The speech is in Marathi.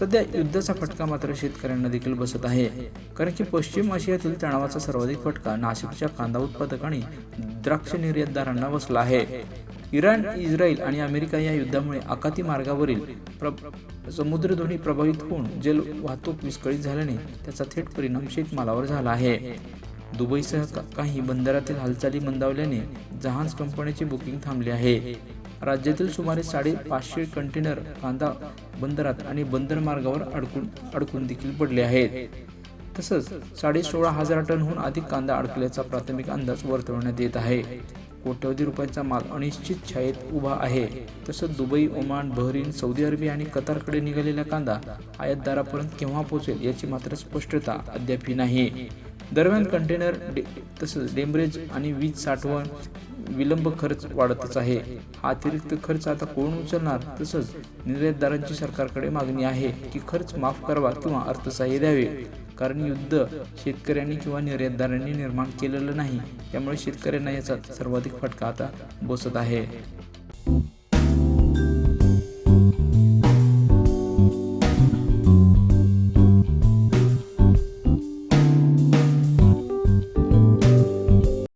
सध्या युद्धाचा फटका मात्र शेतकऱ्यांना देखील बसत आहे, कारण की पश्चिम आशियातील तणावाचा सर्वाधिक फटका नाशिकच्या कांदा उत्पादक आणि द्राक्ष निर्यातदारांना बसला आहे. इराण, इस्रायल आणि अमेरिका या युद्धामुळे आखाती मार्गावरील समुद्रधोनी प्रभावित होऊन जल वाहतूक विस्कळीत झाल्याने त्याचा थेट परिणाम शेतमालावर झाला आहे. दुबईसह काही बंदरातील हालचाली मंदावल्याने जहाज कंपन्यांची बुकिंग थांबली आहे. राज्यातील सुमारे 550 कंटेनर कांदा बंदरात आणि बंदर मार्गावर अडकून देखील पडले आहेत. तसंच 16,500 टनहून अधिक कांदा अडकल्याचा प्राथमिक अंदाज वर्तवण्यात येत आहे. कोट्यवधी रुपयांचा माल अनिश्चित छायेत उभा आहे. तसंच Dubai, Oman, Bahrain, Saudi Arabia आणि कतारकडे निघालेला कांदा आयातदारापर्यंत केव्हा पोहोचेल याची मात्र स्पष्टता अद्याप नाही. दरम्यान कंटेनर तसंच डेमरेज आणि वीज साठवण विलंब खर्च वाढतच आहे. हा अतिरिक्त खर्च आता कोण उचलणार? तसंच निर्यातदारांची सरकारकडे मागणी आहे की खर्च माफ करावा किंवा अर्थसहाय्य द्यावे, कारण युद्ध शेतकऱ्यांनी किंवा निर्यातदारांनी निर्माण केलेलं नाही. त्यामुळे शेतकऱ्यांना याचा सर्वाधिक फटका आता बसत आहे.